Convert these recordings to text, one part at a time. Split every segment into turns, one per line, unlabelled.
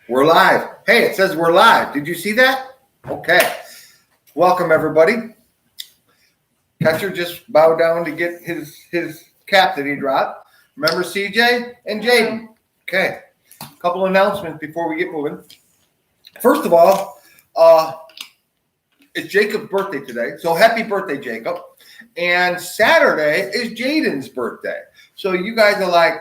We're live. Hey, it says we're live. Did you see that? Okay. Welcome, everybody. Catcher just bowed down to get his cap that he dropped. Remember CJ and Jaden? Okay. A couple announcements before we get moving. First of all, it's Jacob's birthday today. So happy birthday, Jacob. And Saturday is Jaden's birthday. So you guys are like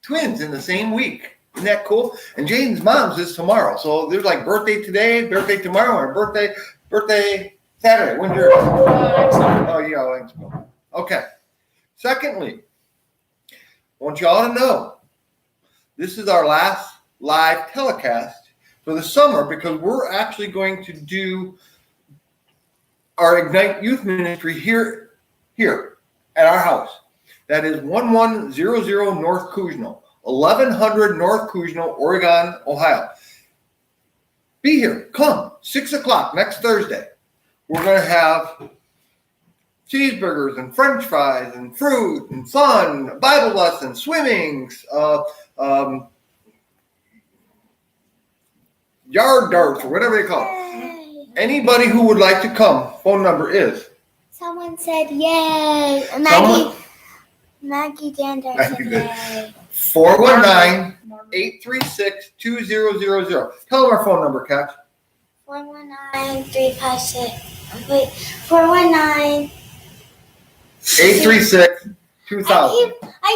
twins in the same week. Isn't that cool? And Jaden's mom's is tomorrow. So there's like birthday today, birthday tomorrow, and birthday Saturday. When's yours? Oh, yeah, thanks. Okay. Secondly, I want y'all to know this is our last live telecast for the summer because we're actually going to do our Ignite Youth Ministry here at our house. That is 1100 North Kuzno, 1100 North Kuzno, Oregon, Ohio. Be here. Come. 6 o'clock next Thursday. We're going to have cheeseburgers and French fries and fruit and fun, Bible lessons, swimmings, yard darts or whatever they call it. Anybody who would like to come, phone number is.
Someone said yay. Maggie Dander said yay.
419-836-2000. Tell them our phone number, Kat.
419-356. Wait, 419.
836-2000.
I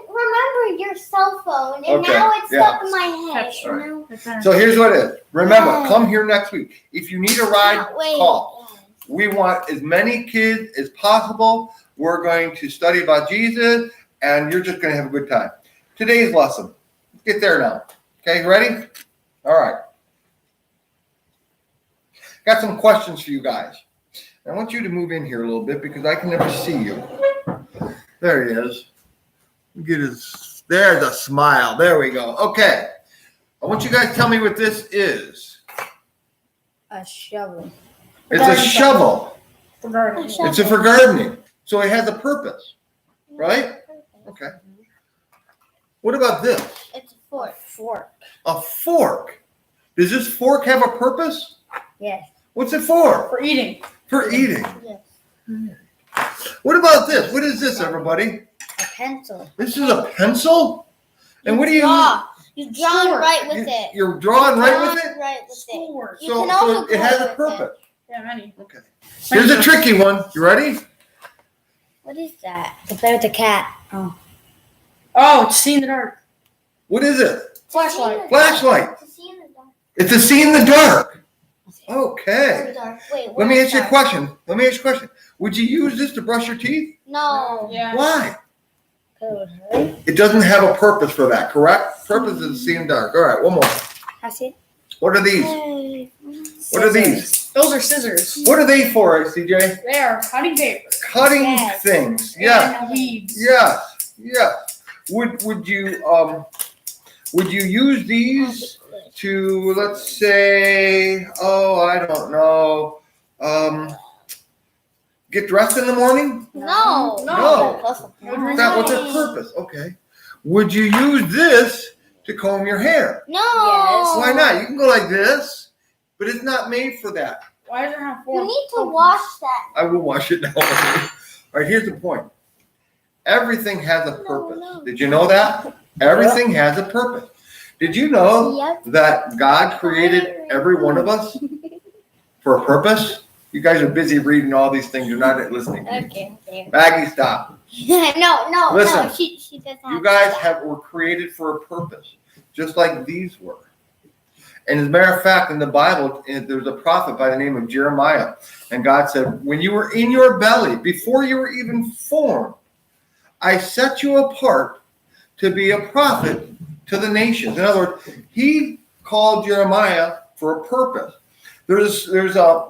remember your cell phone, and now it's stuck in my head.
Right. So here's what it is. Remember, come here next week. If you need a ride, call. We want as many kids as possible. We're going to study about Jesus, and you're just going to have a good time. Today's lesson. Let's get there now. Okay, ready? All right. Got some questions for you guys. I want you to move in here a little bit because I can never see you. There he is. There's a smile. There we go. Okay. I want you guys to tell me what this is.
A shovel.
It's a shovel.
For gardening.
It's for gardening. So it has a purpose, right? Okay. What about this?
It's a fork.
A fork. Does this fork have a purpose?
Yes.
What's it for?
For eating.
For eating.
Yes.
What about this? What is this, everybody?
A pencil.
This is a pencil? And what do you
draw? You draw right with it.
You're drawing right with it?
Right with it.
Schoolwork.
You can also
So it has a
play with
purpose.
Yeah, many.
Okay. Here's a tricky one. You ready?
What is that?
To play with the cat. Oh, to see in the dark.
What is it?
Flashlight.
Flashlight.
To see in the dark.
It's to see in the dark. Okay.
Wait,
Let me ask you a question. Would you use this to brush your teeth?
No.
Yeah.
Why?
It would hurt.
It doesn't have a purpose for that, correct? Purpose is to see in the dark. All right, one more.
I see it.
What are these?
Hey.
What are these?
Those are scissors.
What are they for, CJ?
They are cutting paper.
Cutting
Yes.
things. Yeah.
And weeds.
Yes. Yes. Would you use these to, let's say, I don't know, get dressed in the morning?
No.
No. What's
No.
their purpose? Okay. Would you use this to comb your hair?
No.
Yes.
Why not? You can go like this, but it's not made for that.
Why does it have
You
four?
need to wash that.
I will wash it now. All right, here's the point. Everything has a purpose.
No.
Did you know that? Everything has a purpose. Did you know
Yep.
that God created every one of us for a purpose? You guys are busy reading all these things. You're not listening.
Okay.
Maggie, stop.
No.
Listen,
She doesn't have
You guys were created for a purpose, just like these were. And as a matter of fact, in the Bible, there's a prophet by the name of Jeremiah. And God said, when you were in your belly, before you were even formed, I set you apart to be a prophet to the nations. In other words, he called Jeremiah for a purpose. There's a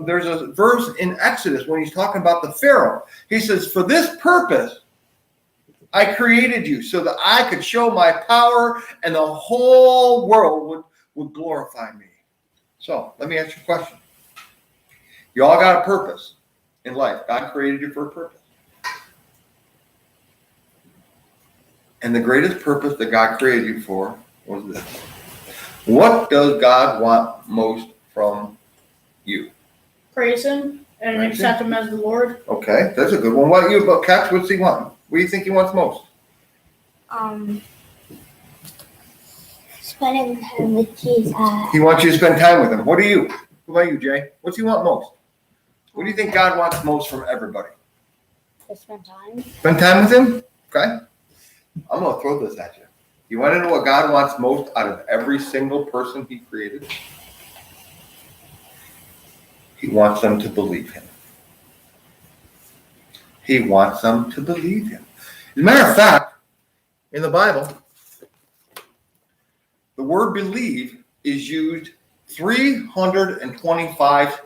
verse in Exodus when he's talking about the Pharaoh. He says, for this purpose, I created you so that I could show my power and the whole world would glorify me. So let me ask you a question. You all got a purpose in life. God created you for a purpose. And the greatest purpose that God created you for was this. What does God want most from you?
Praise him and
Praise
accept him as the Lord.
Okay, that's a good one. What you about Caps? What's he want? What do you think he wants most?
Spending time with Jesus.
He wants you to spend time with him. What do you? What about you, Jay? What's he want most? What do you think God wants most from everybody?
To spend time.
Spend time with him? Okay. I'm going to throw this at you. You want to know what God wants most out of every single person he created? He wants them to believe him. He wants them to believe him. As a matter of fact, in the Bible, the word believe is used 325 times.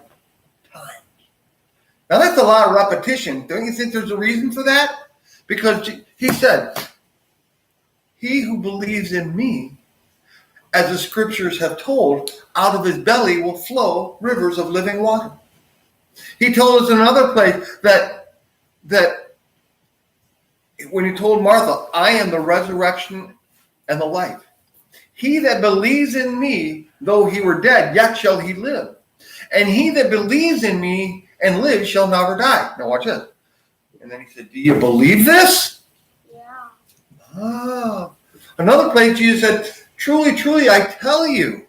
Now that's a lot of repetition. Don't you think there's a reason for that? Because he said, he who believes in me, as the scriptures have told, out of his belly will flow rivers of living water. He told us in another place that when he told Martha, I am the resurrection and the life. He that believes in me, though he were dead, yet shall he live. And he that believes in me and lives shall never die. Now watch this. And then he said, do you believe this?
Yeah.
Ah. Another place Jesus said, truly, truly, I tell you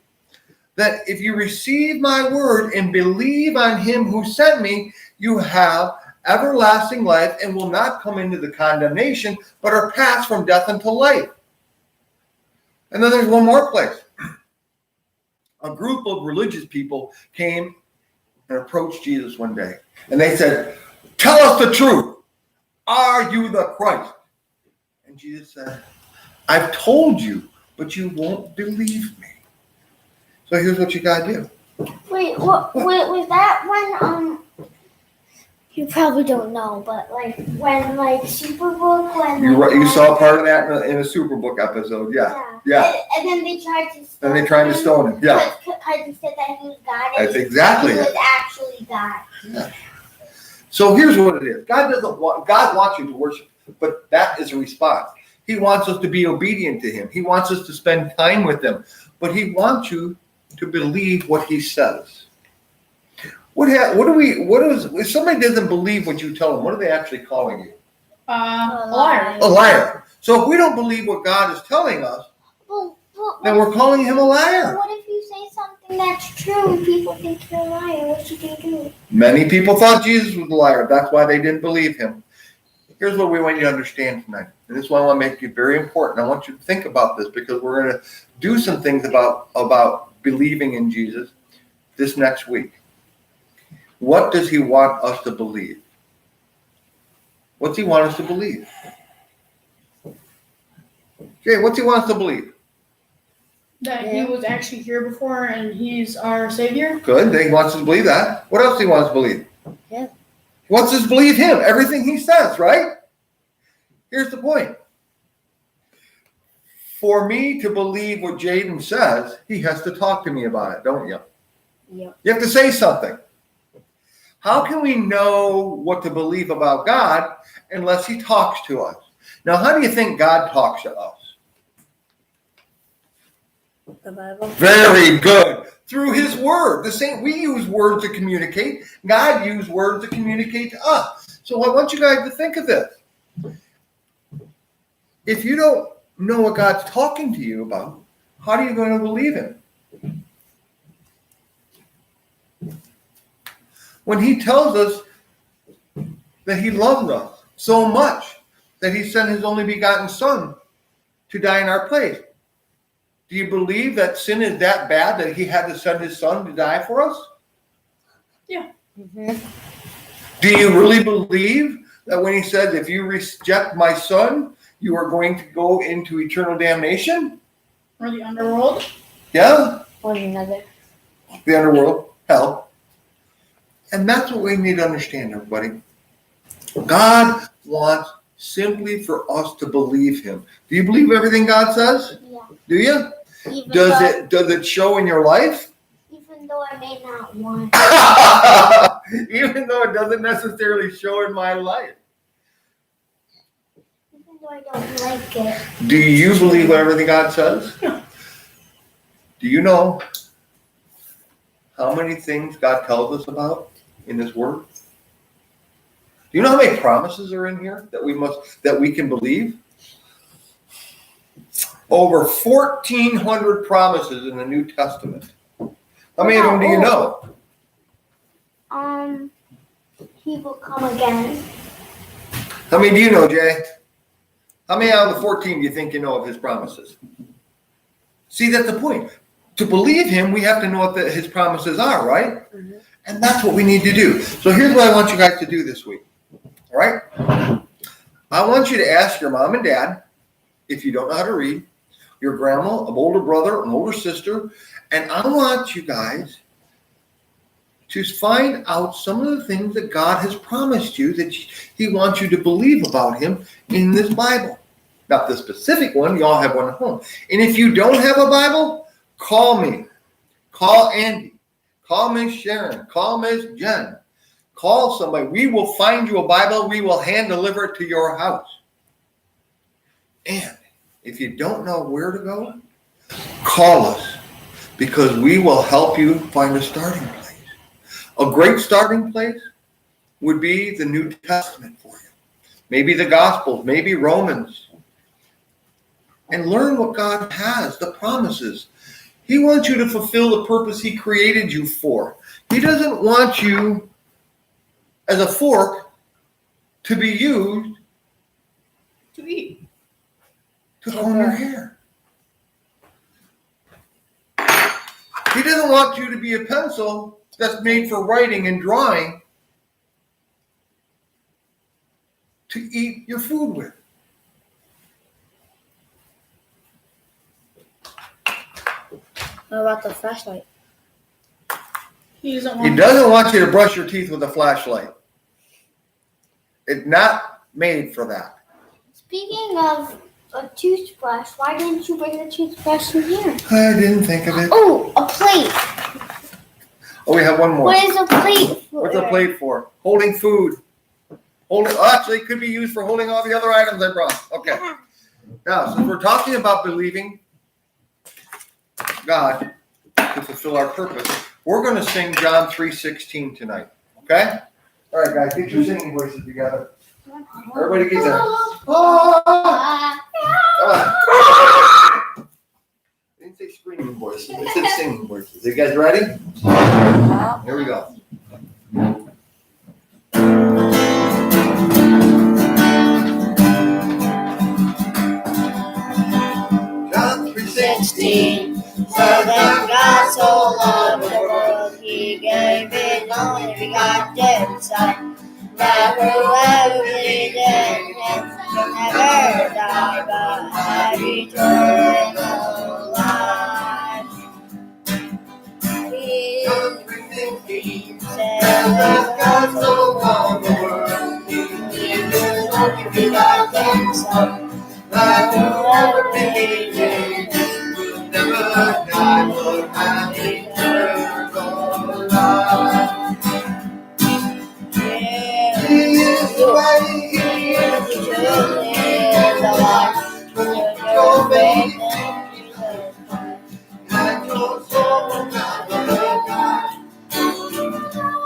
that if you receive my word and believe on him who sent me, you have everlasting life and will not come into the condemnation, but are passed from death unto life. And then there's one more place. A group of religious people came and approached Jesus one day. And they said, tell us the truth. Are you the Christ? And Jesus said, I've told you, but you won't believe me. So here's what you got to do.
Wait, was that when, you probably don't know, but when Superbook, when...
You saw part of that in a Superbook episode, yeah.
And then they tried to stone him.
And they tried to stone him, yeah.
Because he said that he was God.
That's exactly
it.
it.
He was actually God.
Yeah. So here's what it is. God wants you to worship, but that is a response. He wants us to be obedient to him. He wants us to spend time with him, but he wants you to believe what he says. If somebody doesn't believe what you tell them, what are they actually calling you?
A liar.
A liar. So if we don't believe what God is telling us, then we're calling him a liar.
What if you say something that's true and people think you're a liar? What should you do?
Many people thought Jesus was a liar. That's why they didn't believe him. Here's what we want you to understand tonight. And this is why I want to make it very important. I want you to think about this because we're going to do some things about believing in Jesus this next week. What does he want us to believe? What's he want us to believe? Okay, what's he want us to believe?
That he was actually here before and he's our Savior.
Good. He wants us to believe that. What else do he want us to believe?
Yeah.
He wants us to believe him. Everything he says, right? Here's the point. For me to believe what Jaden says, he has to talk to me about it, don't you?
Yeah.
You have to say something. How can we know what to believe about God unless he talks to us? Now, how do you think God talks to us?
The Bible.
Very good. Through his word. We use words to communicate. God used words to communicate to us. So I want you guys to think of this. If you don't know what God's talking to you about, how are you going to believe him? When he tells us that he loved us so much that he sent his only begotten son to die in our place. Do you believe that sin is that bad that he had to send his son to die for us?
Yeah.
Mm-hmm.
Do you really believe that when he says, if you reject my son, you are going to go into eternal damnation?
Or the underworld?
Yeah.
Or another.
The underworld, hell. And that's what we need to understand, everybody. God wants simply for us to believe him. Do you believe everything God says?
Yeah.
Do you? Does it show in your life?
Even though I may not want
Even though it doesn't necessarily show in my life.
Even though I don't like it.
Do you believe everything God says?
Yeah.
Do you know how many things God tells us about in His Word? Do you know how many promises are in here that we can believe? Over 1,400 promises in the New Testament. How many of them do you know?
He will come again.
How many do you know, Jay? How many out of the 14 do you think you know of His promises? See, that's the point. To believe Him, we have to know what His promises are, right? Mm-hmm. And that's what we need to do. So here's what I want you guys to do this week. All right? I want you to ask your mom and dad, if you don't know how to read, your grandma, an older brother, an older sister, and I want you guys to find out some of the things that God has promised you that He wants you to believe about Him in this Bible. Not the specific one, you all have one at home. And if you don't have a Bible, call me. Call Andy. Call Miss Sharon. Call Miss Jen. Call somebody. We will find you a Bible. We will hand deliver it to your house. And if you don't know where to go, call us, because we will help you find a starting place. A great starting place would be the New Testament for you. Maybe the Gospels, maybe Romans. And learn what God has, the promises. He wants you to fulfill the purpose He created you for. He doesn't want you as a fork to be used
to eat,
to comb your hair. He doesn't want you to be a pencil that's made for writing and drawing to eat your food with.
What about the flashlight?
he doesn't
He doesn't want you to brush your teeth with a flashlight. It's not made for that.
Speaking of a toothbrush, why didn't you bring the toothbrush in here?
I didn't think of it.
Oh, a plate.
Oh, we have one more.
What is a plate for?
What's a plate for? Holding food. Actually, it could be used for holding all the other items I brought. Okay. Now, since we're talking about believing God to fulfill our purpose, we're going to sing John 3:16 tonight. Okay? All right, guys, get your singing voices together. Everybody get there. I didn't say screaming voices. I said singing voices. Are you guys ready? Here we go. John 3:16.
So then God so loved the world, He gave His only begotten Son, that whoever believes in Him shall never die, but have eternal life. He said that God so loved the world, He gave His only begotten Son, that whoever believes in Him never die, but have eternal life. He is the way, He is the truth, He is the life. Put your faith in Jesus Christ, and your soul will never die.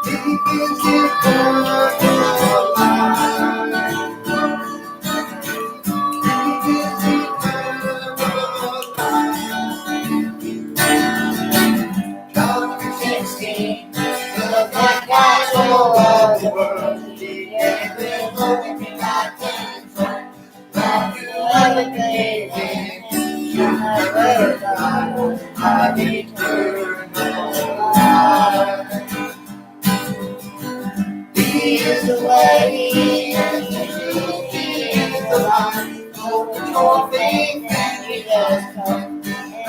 He gives eternal life. He gives eternal life. John 3:16. Like God so loved the world, He gave His only begotten Son, that whoever believes in Him shall never die, but have eternal life. He is the way, He is the truth, He is the life. Put your faith in Jesus Christ,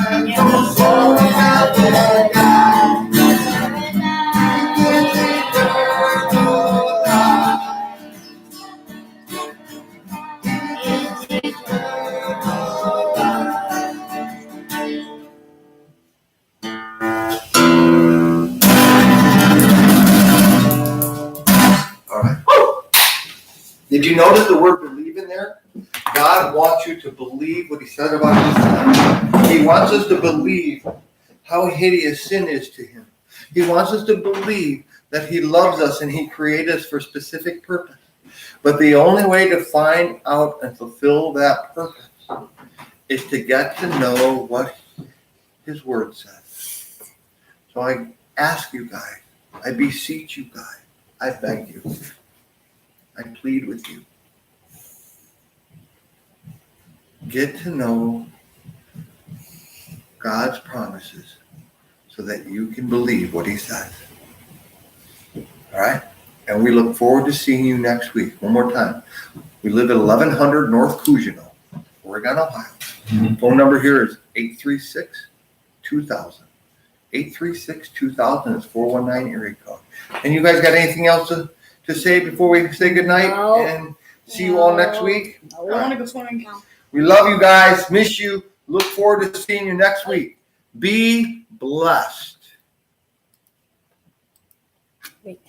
and your soul will never die.
Did you notice the word believe in there? God wants you to believe what He said about His Son. He wants us to believe how hideous sin is to him. He wants us to believe that he loves us and he created us for a specific purpose. But the only way to find out and fulfill that purpose is to get to know what his word says. So I ask you guys, I beseech you guys, I beg you, I plead with you. Get to know God's promises so that you can believe what he says. All right? And we look forward to seeing you next week. One more time. We live at 1100 North Cougino, Oregon, Ohio. Phone number here is 836-2000. 836-2000 is 419 area code. And you guys got anything else to say before we say goodnight?
No.
And see you all next week?
I want to go swimming.
We love you guys. Miss you. Look forward to seeing you next week. Be blessed.
Wait.